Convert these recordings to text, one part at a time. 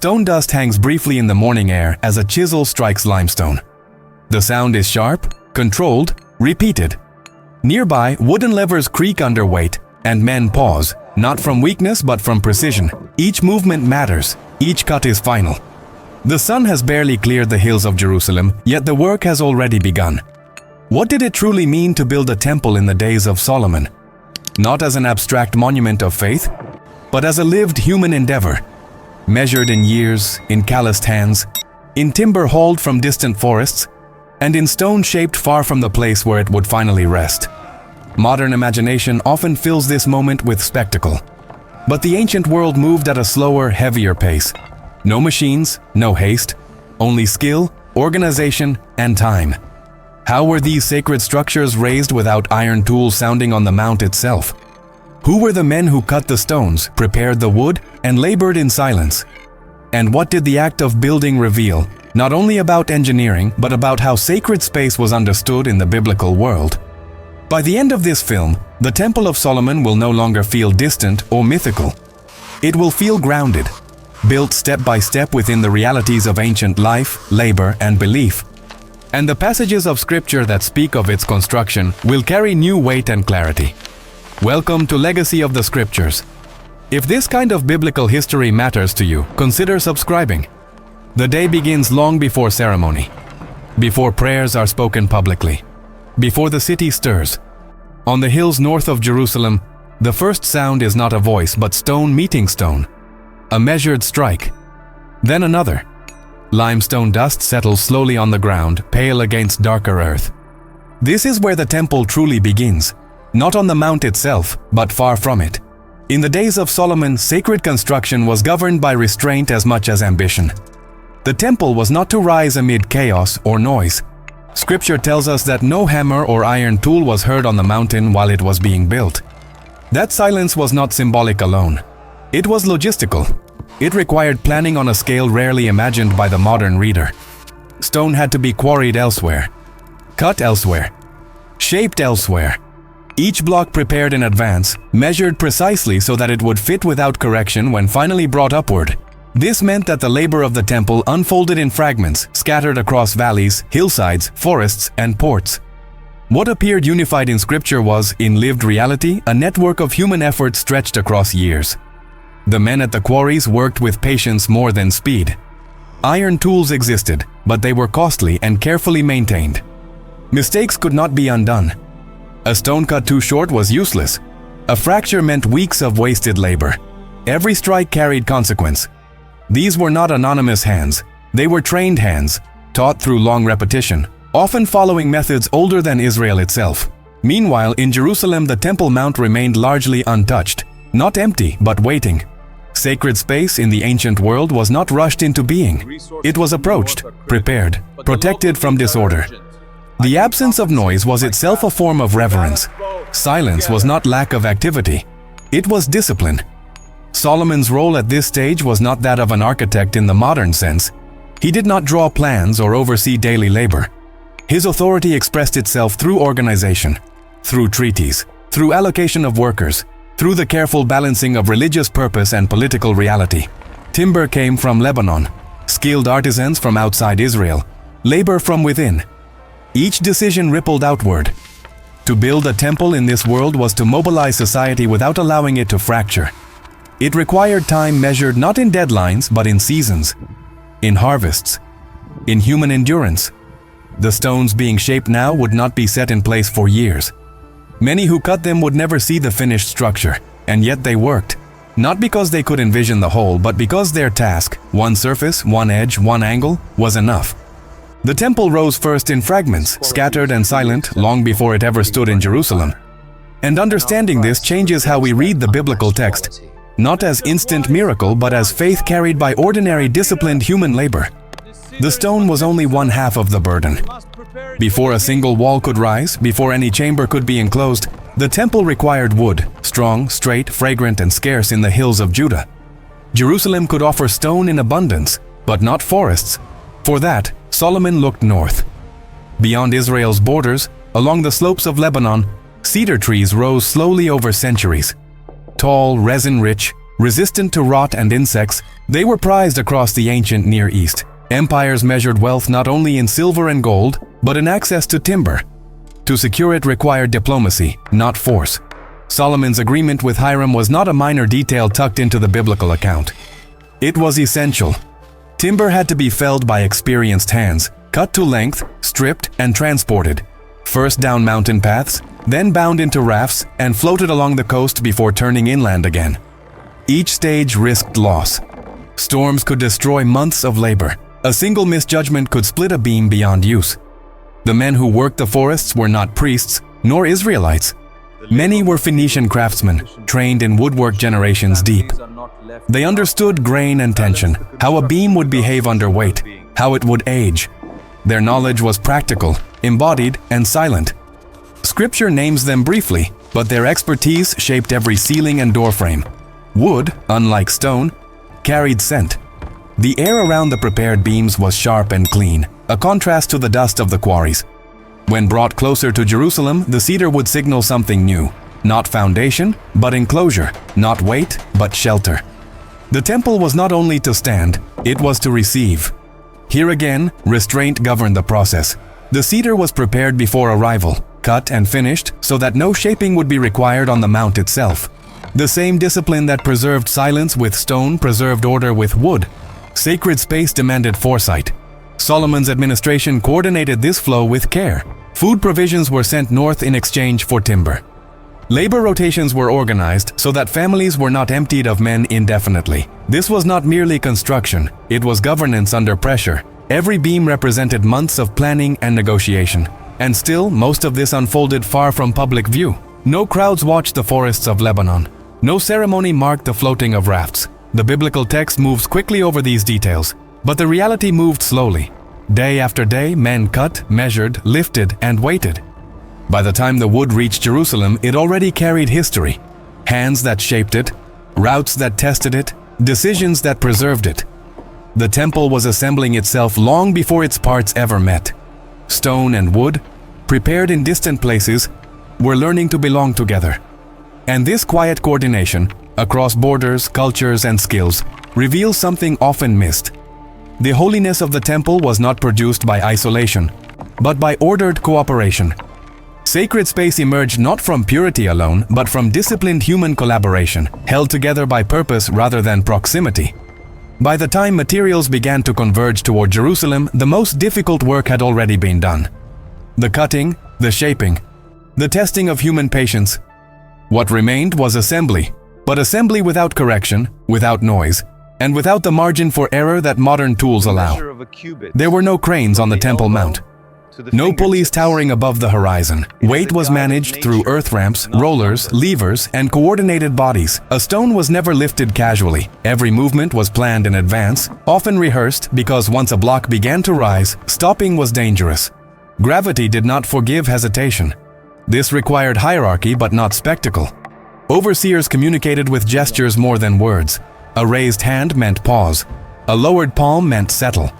Stone dust hangs briefly in the morning air as a chisel strikes limestone. The sound is sharp, controlled, repeated. Nearby, wooden levers creak under weight, and men pause, not from weakness but from precision. Each movement matters, each cut is final. The sun has barely cleared the hills of Jerusalem, yet the work has already begun. What did it truly mean to build a temple in the days of Solomon? Not as an abstract monument of faith, but as a lived human endeavor, measured in years, in calloused hands, in timber hauled from distant forests, and in stone shaped far from the place where it would finally rest. Modern imagination often fills this moment with spectacle. But the ancient world moved at a slower, heavier pace. No machines, no haste, only skill, organization, and time. How were these sacred structures raised without iron tools sounding on the mount itself? Who were the men who cut the stones, prepared the wood, and labored in silence? And what did the act of building reveal, not only about engineering, but about how sacred space was understood in the biblical world? By the end of this film, the Temple of Solomon will no longer feel distant or mythical. It will feel grounded, built step by step within the realities of ancient life, labor, and belief. And the passages of Scripture that speak of its construction will carry new weight and clarity. Welcome to Legacy of the Scriptures. If this kind of biblical history matters to you, consider subscribing. The day begins long before ceremony, before prayers are spoken publicly, before the city stirs. On the hills north of Jerusalem, the first sound is not a voice but stone meeting stone, a measured strike. Then another. Limestone dust settles slowly on the ground, pale against darker earth. This is where the temple truly begins, not on the mount itself, but far from it. In the days of Solomon, sacred construction was governed by restraint as much as ambition. The temple was not to rise amid chaos or noise. Scripture tells us that no hammer or iron tool was heard on the mountain while it was being built. That silence was not symbolic alone. It was logistical. It required planning on a scale rarely imagined by the modern reader. Stone had to be quarried elsewhere, cut elsewhere, shaped elsewhere. Each block prepared in advance, measured precisely so that it would fit without correction when finally brought upward. This meant that the labor of the temple unfolded in fragments, scattered across valleys, hillsides, forests, and ports. What appeared unified in Scripture was, in lived reality, a network of human effort stretched across years. The men at the quarries worked with patience more than speed. Iron tools existed, but they were costly and carefully maintained. Mistakes could not be undone. A stone cut too short was useless. A fracture meant weeks of wasted labor. Every strike carried consequence. These were not anonymous hands. They were trained hands, taught through long repetition, often following methods older than Israel itself. Meanwhile, in Jerusalem, the Temple Mount remained largely untouched, not empty, but waiting. Sacred space in the ancient world was not rushed into being. It was approached, prepared, protected from disorder. The absence of noise was itself a form of reverence. Silence was not lack of activity. It was discipline. Solomon's role at this stage was not that of an architect in the modern sense. He did not draw plans or oversee daily labor. His authority expressed itself through organization, through treaties, through allocation of workers, through the careful balancing of religious purpose and political reality. Timber came from Lebanon, skilled artisans from outside Israel, labor from within. Each decision rippled outward. To build a temple in this world was to mobilize society without allowing it to fracture. It required time measured not in deadlines but in seasons, in harvests, in human endurance. The stones being shaped now would not be set in place for years. Many who cut them would never see the finished structure, and yet they worked. Not because they could envision the whole, but because their task, one surface, one edge, one angle, was enough. The temple rose first in fragments, scattered and silent, long before it ever stood in Jerusalem. And understanding this changes how we read the biblical text, not as instant miracle, but as faith carried by ordinary, disciplined human labor. The stone was only one half of the burden. Before a single wall could rise, before any chamber could be enclosed, the temple required wood, strong, straight, fragrant, and scarce in the hills of Judah. Jerusalem could offer stone in abundance, but not forests. For that, Solomon looked north. Beyond Israel's borders, along the slopes of Lebanon, cedar trees rose slowly over centuries. Tall, resin-rich, Resistant to rot and insects, they were prized across the ancient Near East. Empires measured wealth not only in silver and gold, but in access to timber. To secure it required diplomacy, not force. Solomon's agreement with Hiram was not a minor detail tucked into the biblical account. It was essential. Timber had to be felled by experienced hands, cut to length, stripped, and transported. First down mountain paths, then bound into rafts and floated along the coast before turning inland again. Each stage risked loss. Storms could destroy months of labor. A single misjudgment could split a beam beyond use. The men who worked the forests were not priests, nor Israelites. Many were Phoenician craftsmen, trained in woodwork generations deep. They understood grain and tension, how a beam would behave under weight, how it would age. Their knowledge was practical, embodied, and silent. Scripture names them briefly, but their expertise shaped every ceiling and doorframe. Wood, unlike stone, carried scent. The air around the prepared beams was sharp and clean, a contrast to the dust of the quarries. When brought closer to Jerusalem, the cedar would signal something new. Not foundation, but enclosure. Not weight, but shelter. The temple was not only to stand, it was to receive. Here again, restraint governed the process. The cedar was prepared before arrival, cut and finished so that no shaping would be required on the mount itself. The same discipline that preserved silence with stone preserved order with wood. Sacred space demanded foresight. Solomon's administration coordinated this flow with care. Food provisions were sent north in exchange for timber. Labor rotations were organized so that families were not emptied of men indefinitely. This was not merely construction, it was governance under pressure. Every beam represented months of planning and negotiation. And still, most of this unfolded far from public view. No crowds watched the forests of Lebanon. No ceremony marked the floating of rafts. The biblical text moves quickly over these details, but the reality moved slowly. Day after day, men cut, measured, lifted, and waited. By the time the wood reached Jerusalem, it already carried history. Hands that shaped it, routes that tested it, decisions that preserved it. The temple was assembling itself long before its parts ever met. Stone and wood, prepared in distant places, were learning to belong together. And this quiet coordination, across borders, cultures, and skills, reveals something often missed. The holiness of the temple was not produced by isolation, but by ordered cooperation. Sacred space emerged not from purity alone, but from disciplined human collaboration, held together by purpose rather than proximity. By the time materials began to converge toward Jerusalem, the most difficult work had already been done. The cutting, the shaping, the testing of human patience. What remained was assembly, but assembly without correction, without noise, and without the margin for error that modern tools allow. There were no cranes on the Temple Mount. No pulleys towering above the horizon. Weight was managed through earth ramps, rollers, levers, and coordinated bodies. A stone was never lifted casually. Every movement was planned in advance, often rehearsed because once a block began to rise, stopping was dangerous. Gravity did not forgive hesitation. This required hierarchy but not spectacle. Overseers communicated with gestures more than words. A raised hand meant pause. A lowered palm meant settle.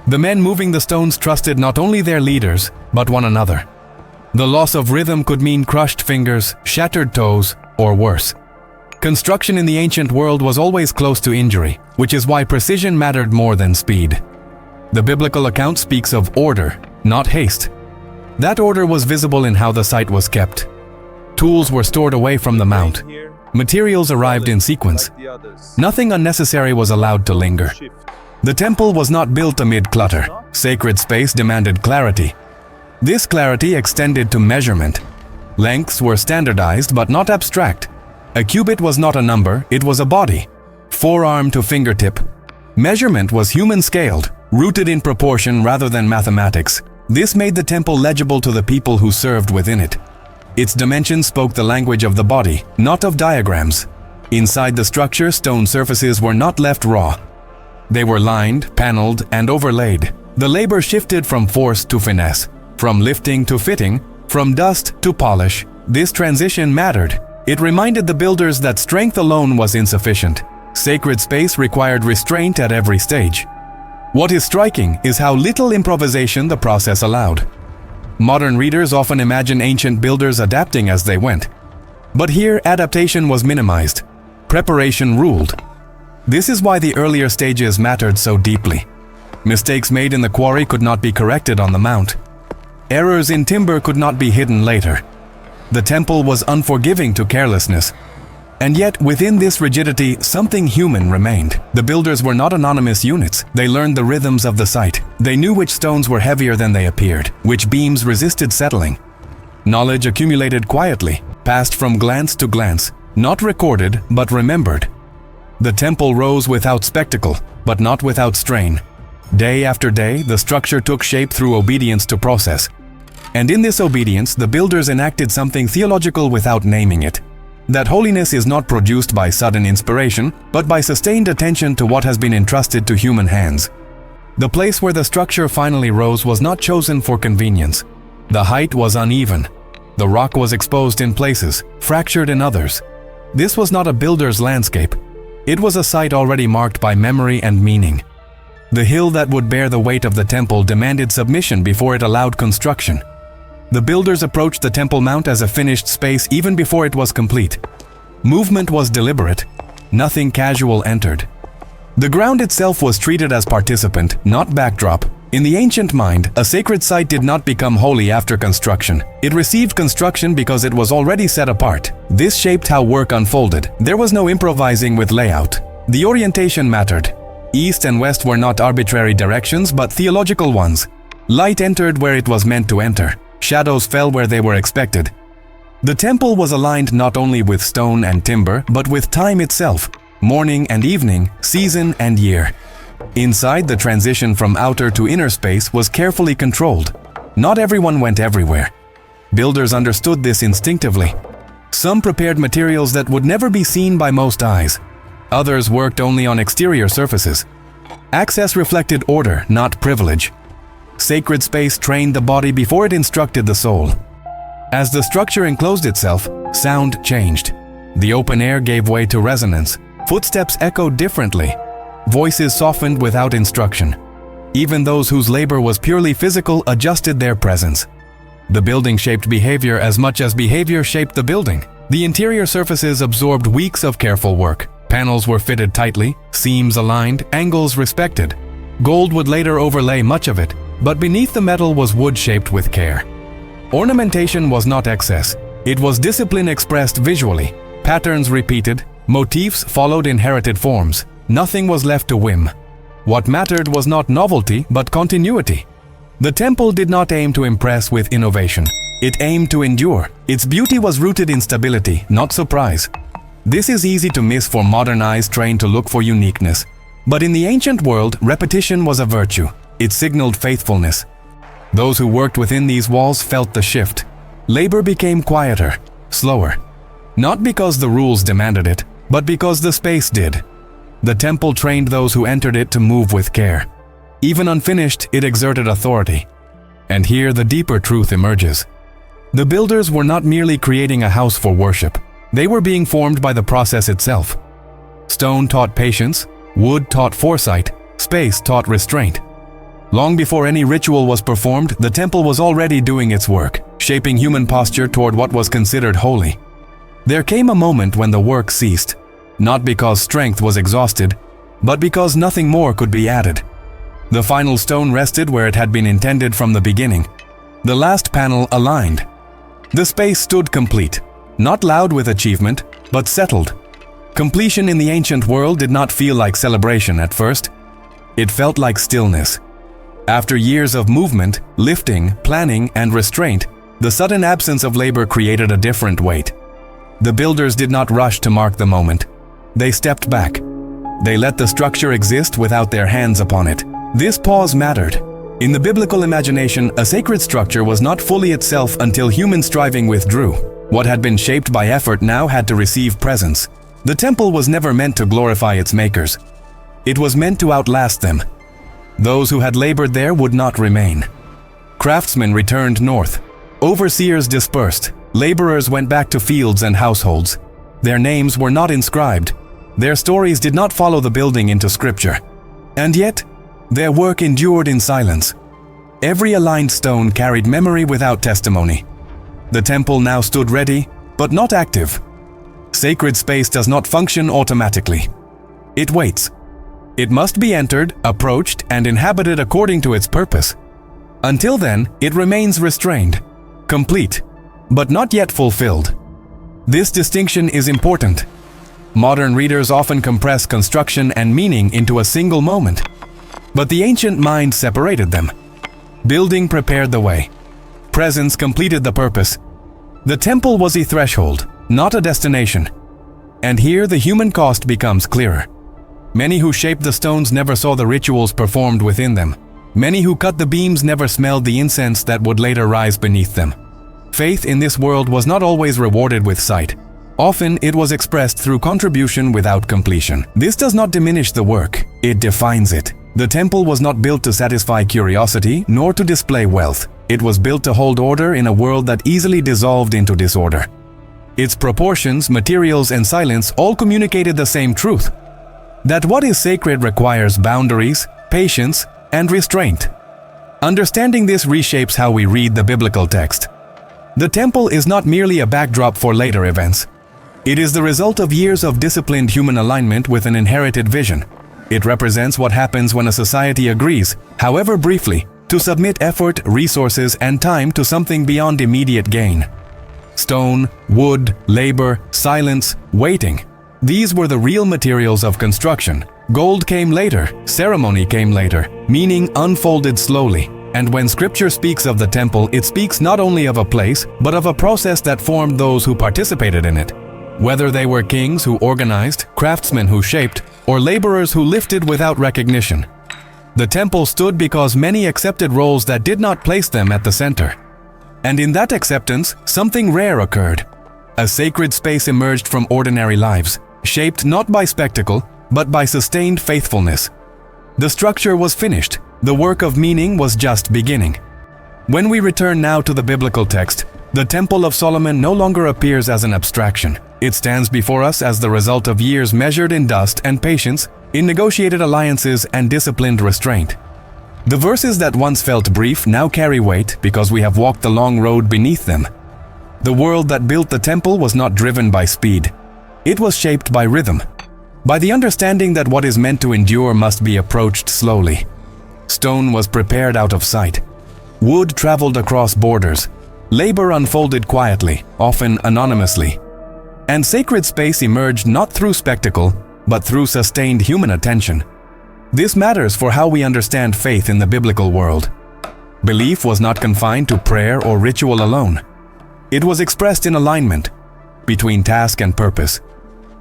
The men moving the stones trusted not only their leaders, but one another. The loss of rhythm could mean crushed fingers, shattered toes, or worse. Construction in the ancient world was always close to injury, which is why precision mattered more than speed. The biblical account speaks of order, not haste. That order was visible in how the site was kept. Tools were stored away from the mount. Materials arrived in sequence. Nothing unnecessary was allowed to linger. The temple was not built amid clutter. Sacred space demanded clarity. This clarity extended to measurement. Lengths were standardized but not abstract. A cubit was not a number, it was a body. Forearm to fingertip. Measurement was human-scaled, rooted in proportion rather than mathematics. This made the temple legible to the people who served within it. Its dimensions spoke the language of the body, not of diagrams. Inside the structure, stone surfaces were not left raw. They were lined, paneled, and overlaid. The labor shifted from force to finesse, from lifting to fitting, from dust to polish. This transition mattered. It reminded the builders that strength alone was insufficient. Sacred space required restraint at every stage. What is striking is how little improvisation the process allowed. Modern readers often imagine ancient builders adapting as they went. But here, adaptation was minimized. Preparation ruled. This is why the earlier stages mattered so deeply. Mistakes made in the quarry could not be corrected on the mount. Errors in timber could not be hidden later. The temple was unforgiving to carelessness. And yet, within this rigidity, something human remained. The builders were not anonymous units. They learned the rhythms of the site. They knew which stones were heavier than they appeared, which beams resisted settling. Knowledge accumulated quietly, passed from glance to glance, not recorded, but remembered. The temple rose without spectacle, but not without strain. Day after day, the structure took shape through obedience to process. And in this obedience, the builders enacted something theological without naming it. That holiness is not produced by sudden inspiration, but by sustained attention to what has been entrusted to human hands. The place where the structure finally rose was not chosen for convenience. The height was uneven. The rock was exposed in places, fractured in others. This was not a builder's landscape. It was a site already marked by memory and meaning. The hill that would bear the weight of the temple demanded submission before it allowed construction. The builders approached the Temple Mount as a finished space even before it was complete. Movement was deliberate. Nothing casual entered. The ground itself was treated as participant, not backdrop. In the ancient mind, a sacred site did not become holy after construction. It received construction because it was already set apart. This shaped how work unfolded. There was no improvising with layout. The orientation mattered. East and west were not arbitrary directions, but theological ones. Light entered where it was meant to enter. Shadows fell where they were expected. The temple was aligned not only with stone and timber, but with time itself, morning and evening, season and year. Inside, the transition from outer to inner space was carefully controlled. Not everyone went everywhere. Builders understood this instinctively. Some prepared materials that would never be seen by most eyes. Others worked only on exterior surfaces. Access reflected order, not privilege. Sacred space trained the body before it instructed the soul. As the structure enclosed itself, sound changed. The open air gave way to resonance. Footsteps echoed differently. Voices softened without instruction. Even those whose labor was purely physical adjusted their presence. The building shaped behavior as much as behavior shaped the building. The interior surfaces absorbed weeks of careful work. Panels were fitted tightly, seams aligned, angles respected. Gold would later overlay much of it, but beneath the metal was wood shaped with care. Ornamentation was not excess. It was discipline expressed visually. Patterns repeated, motifs followed inherited forms. Nothing was left to whim. What mattered was not novelty, but continuity. The temple did not aim to impress with innovation. It aimed to endure. Its beauty was rooted in stability, not surprise. This is easy to miss for modern eyes trained to look for uniqueness. But in the ancient world, repetition was a virtue. It signaled faithfulness. Those who worked within these walls felt the shift. Labor became quieter, slower. Not because the rules demanded it, but because the space did. The temple trained those who entered it to move with care. Even unfinished, it exerted authority. And here the deeper truth emerges. The builders were not merely creating a house for worship. They were being formed by the process itself. Stone taught patience, wood taught foresight, space taught restraint. Long before any ritual was performed, the temple was already doing its work, shaping human posture toward what was considered holy. There came a moment when the work ceased, not because strength was exhausted, but because nothing more could be added. The final stone rested where it had been intended from the beginning. The last panel aligned. The space stood complete, not loud with achievement, but settled. Completion in the ancient world did not feel like celebration at first. It felt like stillness. After years of movement, lifting, planning, and restraint, the sudden absence of labor created a different weight. The builders did not rush to mark the moment. They stepped back. They let the structure exist without their hands upon it. This pause mattered. In the biblical imagination, a sacred structure was not fully itself until human striving withdrew. What had been shaped by effort now had to receive presence. The temple was never meant to glorify its makers. It was meant to outlast them. Those who had labored there would not remain. Craftsmen returned north. Overseers dispersed. Laborers went back to fields and households. Their names were not inscribed. Their stories did not follow the building into scripture. And yet, their work endured in silence. Every aligned stone carried memory without testimony. The temple now stood ready, but not active. Sacred space does not function automatically. It waits. It must be entered, approached, and inhabited according to its purpose. Until then, it remains restrained, complete, but not yet fulfilled. This distinction is important. Modern readers often compress construction and meaning into a single moment, but the ancient mind separated them. Building prepared the way. Presence completed the purpose. The temple was a threshold, not a destination. And here the human cost becomes clearer. Many who shaped the stones never saw the rituals performed within them. Many who cut the beams never smelled the incense that would later rise beneath them. Faith in this world was not always rewarded with sight. Often it was expressed through contribution without completion. This does not diminish the work, it defines it. The temple was not built to satisfy curiosity nor to display wealth. It was built to hold order in a world that easily dissolved into disorder. Its proportions, materials, and silence all communicated the same truth: that what is sacred requires boundaries, patience, and restraint. Understanding this reshapes how we read the biblical text. The temple is not merely a backdrop for later events. It is the result of years of disciplined human alignment with an inherited vision. It represents what happens when a society agrees, however briefly, to submit effort, resources, and time to something beyond immediate gain. Stone, wood, labor, silence, waiting. These were the real materials of construction. Gold came later, ceremony came later, meaning unfolded slowly. And when Scripture speaks of the temple, it speaks not only of a place, but of a process that formed those who participated in it. Whether they were kings who organized, craftsmen who shaped, or laborers who lifted without recognition. The temple stood because many accepted roles that did not place them at the center. And in that acceptance, something rare occurred. A sacred space emerged from ordinary lives, shaped not by spectacle, but by sustained faithfulness. The structure was finished. The work of meaning was just beginning. When we return now to the biblical text, the Temple of Solomon no longer appears as an abstraction. It stands before us as the result of years measured in dust and patience, in negotiated alliances and disciplined restraint. The verses that once felt brief now carry weight because we have walked the long road beneath them. The world that built the temple was not driven by speed. It was shaped by rhythm, by the understanding that what is meant to endure must be approached slowly. Stone was prepared out of sight. Wood traveled across borders. Labor unfolded quietly, often anonymously. And sacred space emerged not through spectacle, but through sustained human attention. This matters for how we understand faith in the biblical world. Belief was not confined to prayer or ritual alone. It was expressed in alignment, between task and purpose,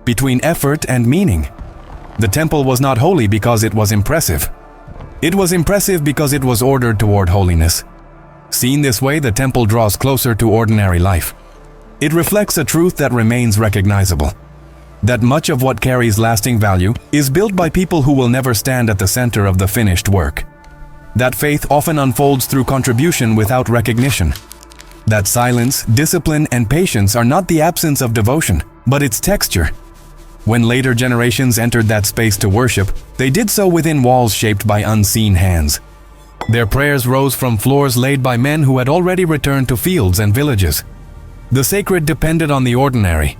between effort and meaning. The temple was not holy because it was impressive. It was impressive because it was ordered toward holiness. Seen this way, the temple draws closer to ordinary life. It reflects a truth that remains recognizable: that much of what carries lasting value is built by people who will never stand at the center of the finished work. That faith often unfolds through contribution without recognition. That silence, discipline, and patience are not the absence of devotion, but its texture. When later generations entered that space to worship, they did so within walls shaped by unseen hands. Their prayers rose from floors laid by men who had already returned to fields and villages. The sacred depended on the ordinary,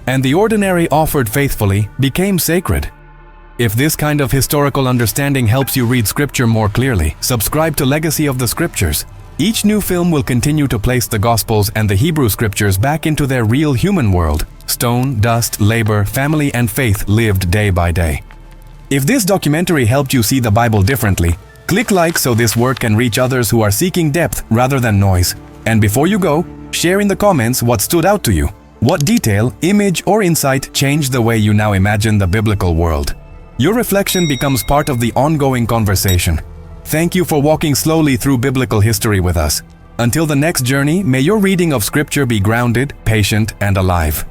and the ordinary offered faithfully became sacred. If this kind of historical understanding helps you read Scripture more clearly, subscribe to Legacy of the Scriptures. Each new film will continue to place the Gospels and the Hebrew Scriptures back into their real human world: stone, dust, labor, family, and faith lived day by day. If this documentary helped you see the Bible differently, click like so this work can reach others who are seeking depth rather than noise. And before you go, share in the comments what stood out to you. What detail, image, or insight changed the way you now imagine the biblical world? Your reflection becomes part of the ongoing conversation. Thank you for walking slowly through biblical history with us. Until the next journey, may your reading of Scripture be grounded, patient, and alive.